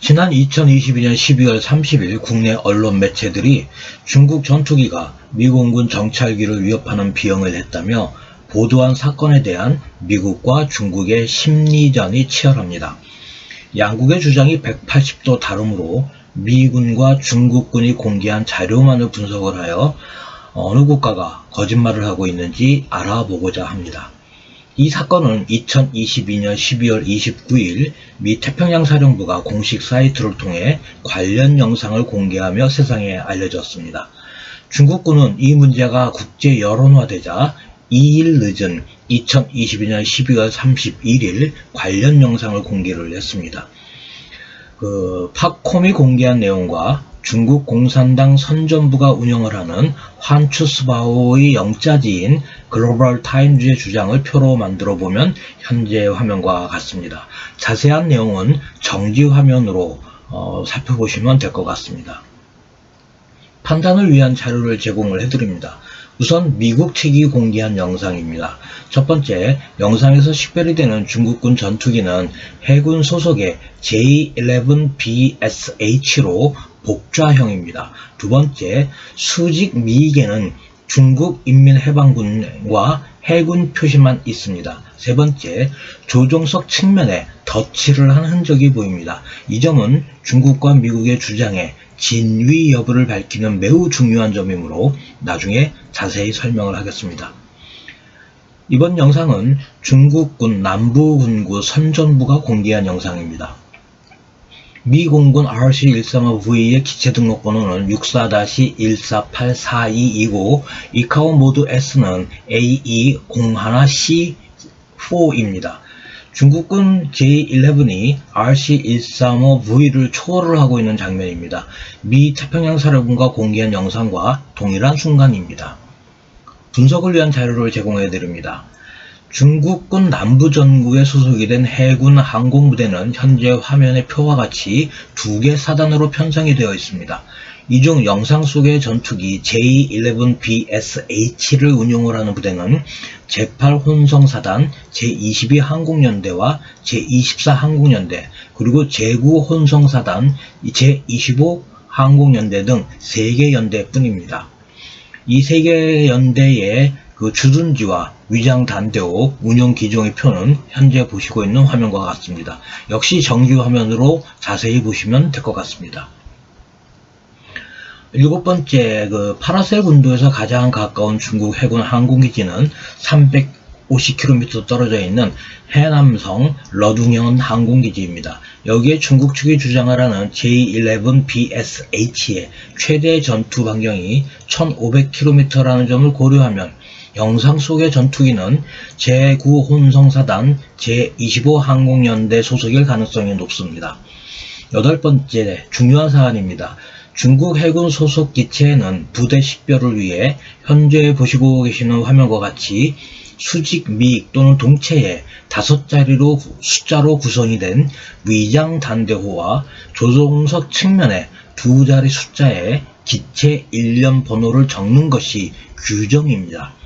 지난 2022년 12월 30일 국내 언론 매체들이 중국 전투기가 미공군 정찰기를 위협하는 비형을 했다며 보도한 사건에 대한 미국과 중국의 심리전이 치열합니다. 양국의 주장이 180도 다르므로 미군과 중국군이 공개한 자료만을 분석을 하여 어느 국가가 거짓말을 하고 있는지 알아보고자 합니다. 이 사건은 2022년 12월 29일 미 태평양사령부가 공식 사이트를 통해 관련 영상을 공개하며 세상에 알려졌습니다. 중국군은 이 문제가 국제 여론화되자 2일 늦은 2022년 12월 31일 관련 영상을 공개를 했습니다. 팝콤이 공개한 내용과 중국 공산당 선전부가 운영을 하는 환추스바오의 영자지인 글로벌 타임즈의 주장을 표로 만들어 보면 현재 화면과 같습니다. 자세한 내용은 정지 화면으로 살펴보시면 될 것 같습니다. 판단을 위한 자료를 제공을 해드립니다. 우선 미국 측이 공개한 영상입니다. 첫 번째, 영상에서 식별이 되는 중국군 전투기는 해군 소속의 J-11BSH로 복좌형입니다. 두 번째, 수직 미익에는 중국인민해방군과 해군 표시만 있습니다. 세 번째, 조종석 측면에 덧칠을 한 흔적이 보입니다. 이 점은 중국과 미국의 주장에 진위 여부를 밝히는 매우 중요한 점이므로 나중에 자세히 설명을 하겠습니다. 이번 영상은 중국군 남부군구 선전부가 공개한 영상입니다. 미 공군 RC-135V의 기체 등록번호는 64-148422이고 이카오 모드 S는 AE01C4입니다. 중국군 J-11이 RC-135V를 초월을 하고 있는 장면입니다. 미 태평양사령부가 공개한 영상과 동일한 순간입니다. 분석을 위한 자료를 제공해 드립니다. 중국군 남부전구에 소속이 된 해군 항공부대는 현재 화면의 표와 같이 2개 사단으로 편성이 되어 있습니다. 이 중 영상 속의 전투기 J-11BSH를 운용을 하는 부대는 제8혼성사단, 제22항공연대와 제24항공연대, 그리고 제9혼성사단, 제25항공연대 등 3개 연대뿐입니다. 이 3개 연대의 주둔지와 위장단대호 운용기종의 표는 현재 보시고 있는 화면과 같습니다. 역시 정지 화면으로 자세히 보시면 될 것 같습니다. 7번째, 파라셀 군도에서 가장 가까운 중국 해군 항공기지는 350km 떨어져 있는 해남성 러둥현 항공기지입니다. 여기에 중국 측이 주장을 하는 J-11BSH의 최대 전투 반경이 1500km라는 점을 고려하면 영상 속의 전투기는 제9혼성사단 제25항공연대 소속일 가능성이 높습니다. 8번째, 중요한 사안입니다. 중국 해군 소속 기체에는 부대 식별을 위해 현재 보시고 계시는 화면과 같이 수직 미익 또는 동체에 5자리로 숫자로 구성이 된 위장 단대호와 조종석 측면에 2자리 숫자의 기체 일련 번호를 적는 것이 규정입니다.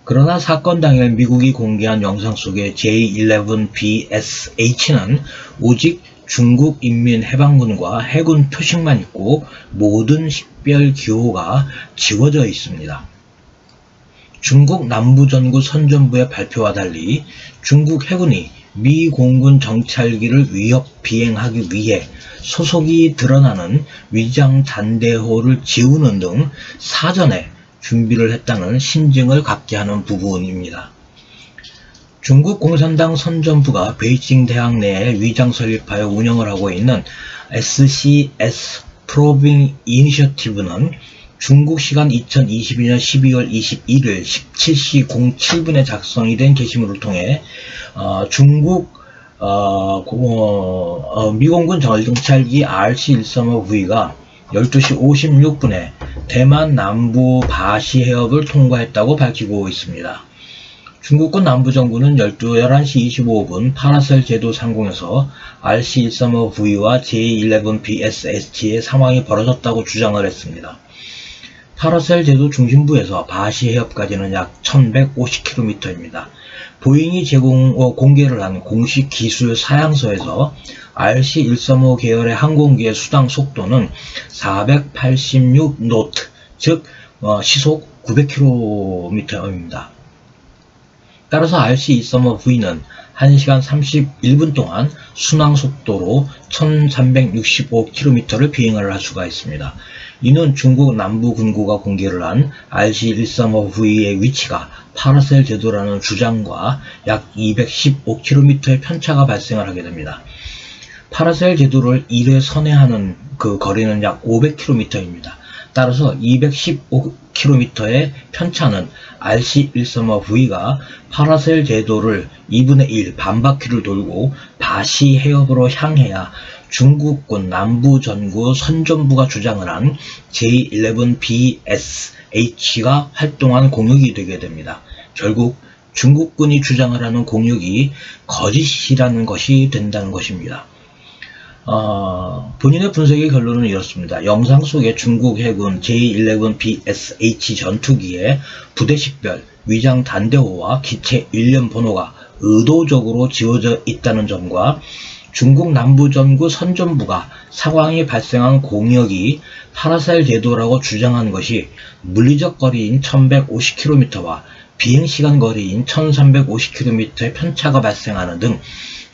그러나 사건 당일 미국이 공개한 영상 속의 J-11BSH는 오직 중국인민해방군과 해군 표식만 있고 모든 식별 기호가 지워져 있습니다. 중국 남부전구 선전부의 발표와 달리 중국 해군이 미 공군 정찰기를 위협 비행하기 위해 소속이 드러나는 위장 단대호를 지우는 등 사전에 준비를 했다는 신증을 갖게 하는 부분입니다. 중국 공산당 선전부가 베이징 대학 내에 위장 설립하여 운영을 하고 있는 SCS Probing Initiative는 중국 시간 2022년 12월 21일 17시 07분에 작성이 된 게시물을 통해 중국 미공군 정찰기 RC-135V가 12시 56분에 대만 남부 바시 해협을 통과했다고 밝히고 있습니다. 중국군 남부전구는 11시 25분 파라셀 제도 상공에서 RC-135V와 J-11BSH의 상황이 벌어졌다고 주장을 했습니다. 파라셀 제도 중심부에서 바시 해협까지는 약 1150km입니다. 보잉이 공개를 한 공식 기술 사양서에서 RC-135 계열의 항공기의 수당 속도는 486노트, 즉 시속 900km입니다. 따라서 RC-235V는 1시간 31분 동안 순항 속도로 1365km를 비행을 할 수가 있습니다. 이는 중국 남부 군구가 공개를 한 RC-135V의 위치가 파라셀 제도라는 주장과 약 215km의 편차가 발생을 하게 됩니다. 파라셀 제도를 1회 선회하는 그 거리는 약 500km입니다. 따라서 215km의 편차는 RC-135V가 파라셀 제도를 2분의 1 반바퀴를 돌고 다시 해협으로 향해야 중국군 남부전구 선전부가 주장을 한 J-11BSH가 활동한 공역이 되게 됩니다. 결국 중국군이 주장을 하는 공역이 거짓이라는 것이 된다는 것입니다. 본인의 분석의 결론은 이렇습니다. 영상 속에 중국 해군 J-11BSH 전투기의 부대식별, 위장 단대호와 기체 일련 번호가 의도적으로 지워져 있다는 점과 중국 남부전구 선전부가 상황이 발생한 공역이 파라셀 제도라고 주장한 것이 물리적 거리인 1150km와 비행시간 거리인 1350km의 편차가 발생하는 등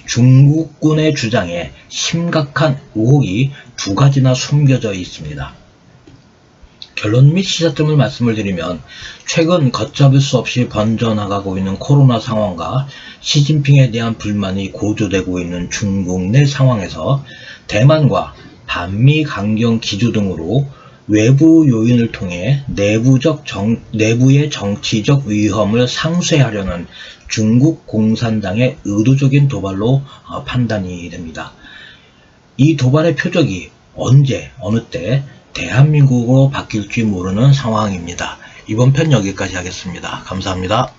중국군의 주장에 심각한 의혹이 두 가지나 숨겨져 있습니다. 결론 및 시사점을 말씀을 드리면 최근 걷잡을 수 없이 번져나가고 있는 코로나 상황과 시진핑에 대한 불만이 고조되고 있는 중국 내 상황에서 대만과 반미 강경 기조 등으로 외부 요인을 통해 내부의 정치적 위험을 상쇄하려는 중국 공산당의 의도적인 도발로 판단이 됩니다. 이 도발의 표적이 언제 어느 때 대한민국으로 바뀔지 모르는 상황입니다. 이번 편 여기까지 하겠습니다. 감사합니다.